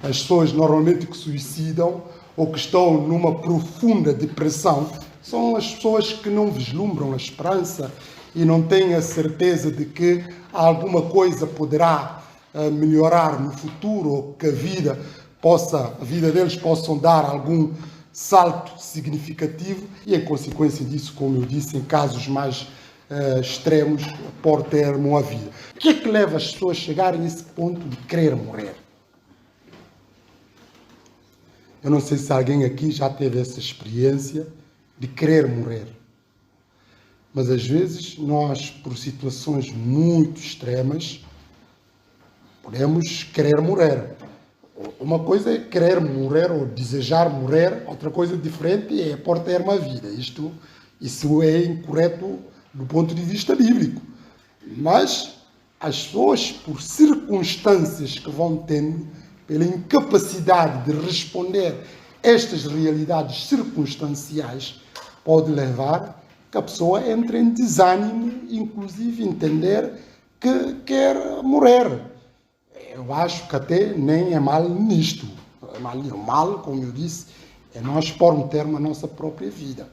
As pessoas normalmente que suicidam ou que estão numa profunda depressão são as pessoas que não vislumbram a esperança e não têm a certeza de que alguma coisa poderá melhorar no futuro, ou que a vida deles possa dar algum salto significativo e, em consequência disso, como eu disse, em casos mais extremos, pôr termo à vida. O que é que leva as pessoas a chegarem a esse ponto de querer morrer? Eu não sei se alguém aqui já teve essa experiência de querer morrer. Mas às vezes nós, por situações muito extremas, podemos querer morrer. Uma coisa é querer morrer ou desejar morrer, outra coisa diferente é pôr termo à vida. Isso é incorreto do ponto de vista bíblico. Mas as pessoas, por circunstâncias que vão tendo, pela incapacidade de responder a estas realidades circunstanciais, pode levar que a pessoa entre em desânimo, inclusive entender que quer morrer. Eu acho que até nem é mal nisto. O mal, como eu disse, é nós pôr um termo à nossa própria vida.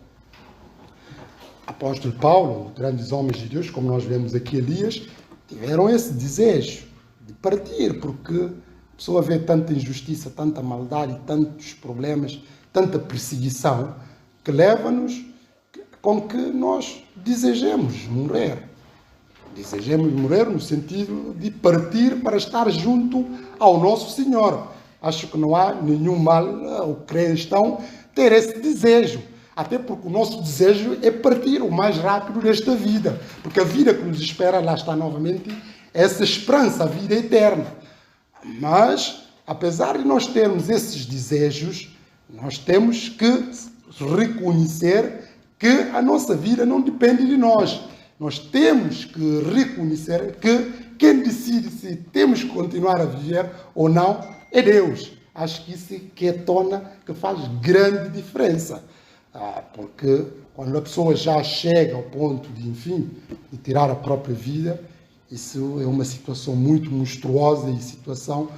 Apóstolo Paulo, grandes homens de Deus, como nós vemos aqui, Elias, tiveram esse desejo de partir, porque a pessoa vê tanta injustiça, tanta maldade, tantos problemas, tanta perseguição, que leva-nos com que nós desejemos morrer. Desejemos morrer no sentido de partir para estar junto ao nosso Senhor. Acho que não há nenhum mal ao cristão ter esse desejo. Até porque o nosso desejo é partir o mais rápido desta vida. Porque a vida que nos espera, lá está novamente, essa esperança, a vida eterna. Mas, apesar de nós termos esses desejos, nós temos que reconhecer que a nossa vida não depende de nós. Nós temos que reconhecer que quem decide se temos que continuar a viver ou não é Deus. Acho que isso que faz grande diferença. Porque quando a pessoa já chega ao ponto de, enfim, de tirar a própria vida, isso é uma situação muito monstruosa e situação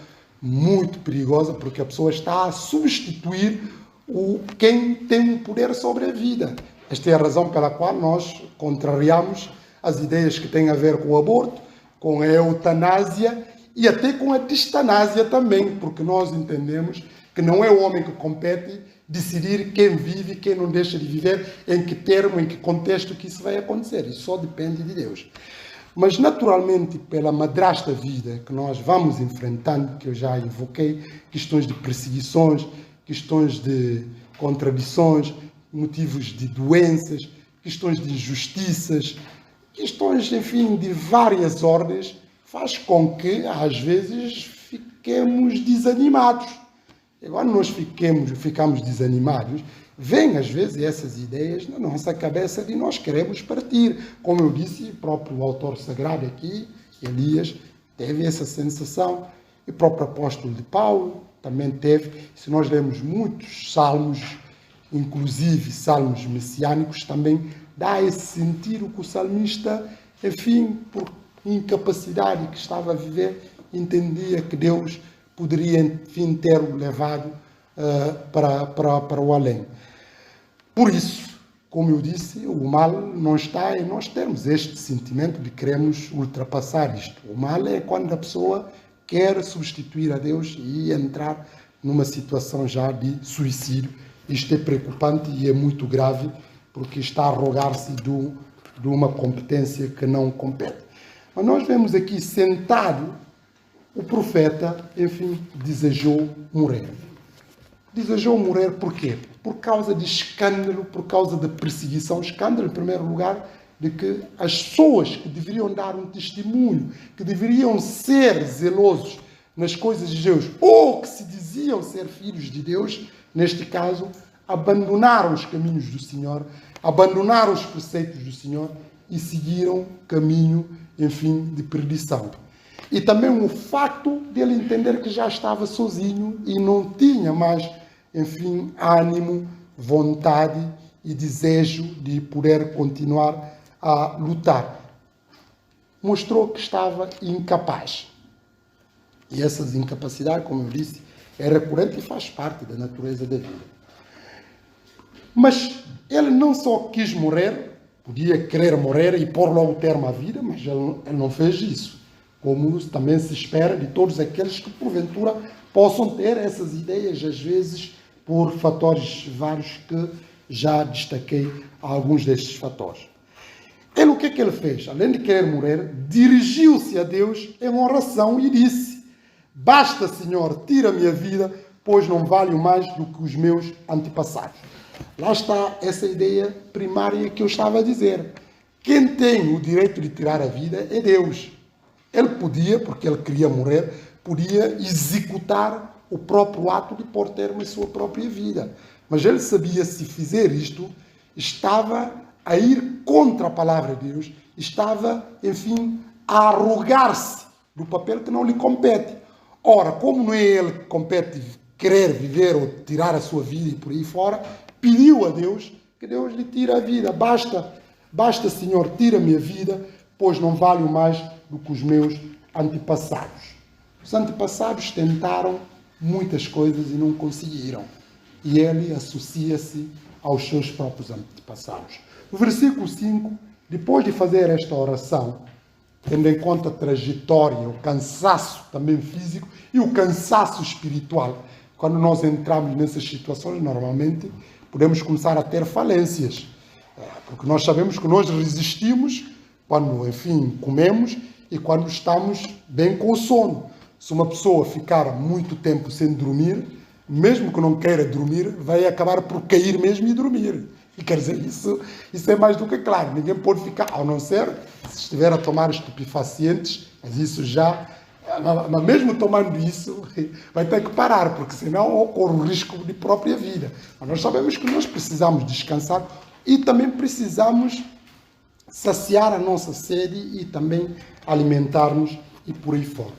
muito perigosa, porque a pessoa está a substituir quem tem o poder sobre a vida. Esta é a razão pela qual nós contrariamos as ideias que têm a ver com o aborto, com a eutanásia e até com a distanásia também, porque nós entendemos que não é o homem que compete decidir quem vive e quem não deixa de viver, em que termo, em que contexto que isso vai acontecer. Isso só depende de Deus. Mas, naturalmente, pela madrasta vida que nós vamos enfrentando, que eu já invoquei, questões de perseguições, questões de contradições, motivos de doenças, questões de injustiças, questões, enfim, de várias ordens, faz com que, às vezes, fiquemos desanimados. E quando nós ficamos desanimados, vêm, às vezes, essas ideias na nossa cabeça de nós queremos partir. Como eu disse, o próprio autor sagrado aqui, Elias, teve essa sensação. E o próprio apóstolo de Paulo também teve. Se nós lemos muitos salmos, inclusive salmos messiânicos, também dá esse sentido que o salmista, enfim, por incapacidade que estava a viver, entendia que Deus poderia, enfim, ter-o levado para o além. Por isso, como eu disse, o mal não está em nós termos este sentimento de queremos ultrapassar isto. O mal é quando a pessoa quer substituir a Deus e entrar numa situação já de suicídio. Isto é preocupante e é muito grave, porque está a arrogar-se de uma competência que não compete. Mas nós vemos aqui sentado, o profeta, enfim, desejou morrer. Desejou morrer por quê? Por causa de escândalo, por causa de perseguição. Escândalo, em primeiro lugar, de que as pessoas que deveriam dar um testemunho, que deveriam ser zelosos nas coisas de Deus, ou que se diziam ser filhos de Deus, neste caso, abandonaram os caminhos do Senhor, abandonaram os preceitos do Senhor e seguiram caminho, enfim, de perdição. E também o facto de ele entender que já estava sozinho e não tinha mais, enfim, ânimo, vontade e desejo de poder continuar a lutar. Mostrou que estava incapaz. E essas incapacidades, como eu disse, é recorrente e faz parte da natureza da vida. Mas ele não só quis morrer, podia querer morrer e pôr logo termo à vida, mas ele não fez isso. Como também se espera de todos aqueles que, porventura, possam ter essas ideias, às vezes, por fatores vários que já destaquei alguns destes fatores. Ele, o que é que ele fez? Além de querer morrer, dirigiu-se a Deus em oração e disse: basta, Senhor, tira-me a vida, pois não valho mais do que os meus antepassados. Lá está essa ideia primária que eu estava a dizer. Quem tem o direito de tirar a vida é Deus. Ele podia, porque ele queria morrer, podia executar o próprio ato de pôr termo à sua própria vida. Mas ele sabia, se fizer isto, estava a ir contra a palavra de Deus, estava, enfim, a arrogar-se do papel que não lhe compete. Ora, como não é ele que compete querer viver ou tirar a sua vida e por aí fora, pediu a Deus que Deus lhe tire a vida. Basta, Senhor, tira-me a vida, pois não valho mais do que os meus antepassados. Os antepassados tentaram muitas coisas e não conseguiram. E ele associa-se aos seus próprios antepassados. No versículo 5, depois de fazer esta oração, tendo em conta a trajetória, o cansaço também físico e o cansaço espiritual, quando nós entramos nessas situações, normalmente podemos começar a ter falências. Porque nós sabemos que nós resistimos quando, enfim, comemos e quando estamos bem com o sono. Se uma pessoa ficar muito tempo sem dormir, mesmo que não queira dormir, vai acabar por cair mesmo e dormir. E quer dizer, isso é mais do que claro. Ninguém pode ficar, ao não ser se estiver a tomar estupefacientes, mas isso já... Mas mesmo tomando isso, vai ter que parar, porque senão ocorre o risco de própria vida. Mas nós sabemos que nós precisamos descansar e também precisamos saciar a nossa sede e também alimentar-nos e por aí fora.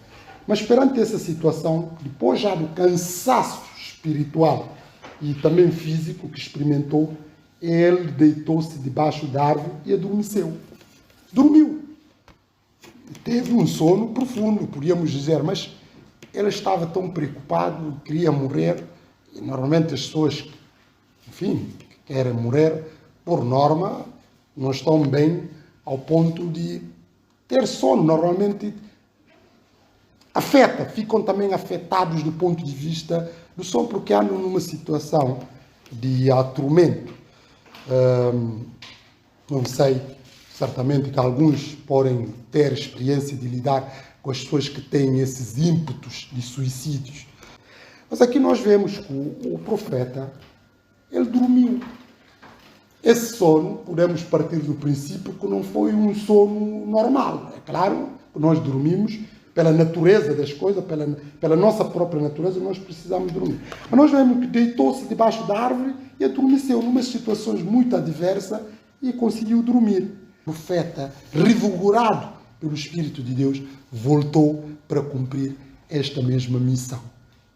Mas perante essa situação, depois já do cansaço espiritual e também físico que experimentou, ele deitou-se debaixo da árvore e adormeceu. Dormiu. Teve um sono profundo, podíamos dizer, mas ele estava tão preocupado, queria morrer. E normalmente as pessoas, enfim, que querem morrer, por norma, não estão bem ao ponto de ter sono. Normalmente ficam também afetados do ponto de vista do sono, porque andam numa situação de atormento. Não sei, certamente que alguns podem ter experiência de lidar com as pessoas que têm esses ímpetos de suicídios. Mas aqui nós vemos que o profeta, ele dormiu. Esse sono, podemos partir do princípio que não foi um sono normal. É claro que nós dormimos pela natureza das coisas, pela nossa própria natureza, nós precisamos dormir. Mas nós vemos que deitou-se debaixo da árvore e adormeceu numa situações muito adversas e conseguiu dormir. O profeta, revigorado pelo Espírito de Deus, voltou para cumprir esta mesma missão.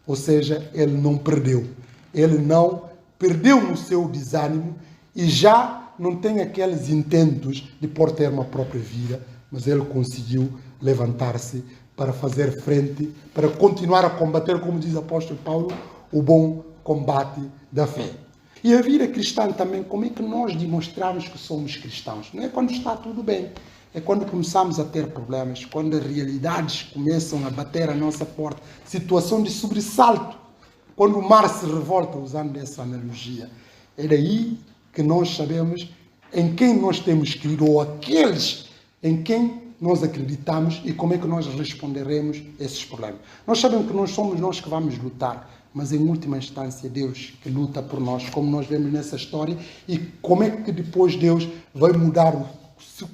Ou seja, ele não perdeu. Ele não perdeu no seu desânimo e já não tem aqueles intentos de pôr termo à própria vida, mas ele conseguiu levantar-se para fazer frente, para continuar a combater, como diz o apóstolo Paulo, o bom combate da fé. E a vida cristã também, como é que nós demonstramos que somos cristãos? Não é quando está tudo bem, é quando começamos a ter problemas, quando as realidades começam a bater à nossa porta, situação de sobressalto, quando o mar se revolta, usando essa analogia. É daí que nós sabemos em quem nós temos crido, ou aqueles em quem nós acreditamos e como é que nós responderemos a esses problemas. Nós sabemos que não somos nós que vamos lutar, mas em última instância Deus que luta por nós, como nós vemos nessa história, e como é que depois Deus vai mudar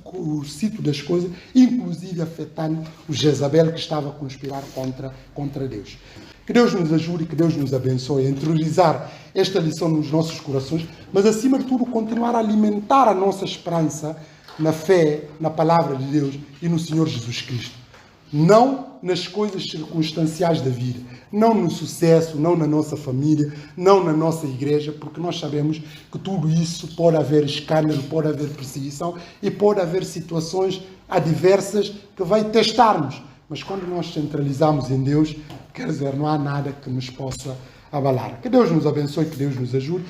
o sítio das coisas, inclusive afetando o Jezabel que estava a conspirar contra Deus. Que Deus nos ajude, que Deus nos abençoe a interiorizar esta lição nos nossos corações, mas acima de tudo continuar a alimentar a nossa esperança na fé, na palavra de Deus e no Senhor Jesus Cristo. Não nas coisas circunstanciais da vida, não no sucesso, não na nossa família, não na nossa igreja, porque nós sabemos que tudo isso pode haver escândalo, pode haver perseguição e pode haver situações adversas que vai testar-nos. Mas quando nós centralizamos em Deus, Quer dizer, não há nada que nos possa abalar. Que Deus nos abençoe, que Deus nos ajude.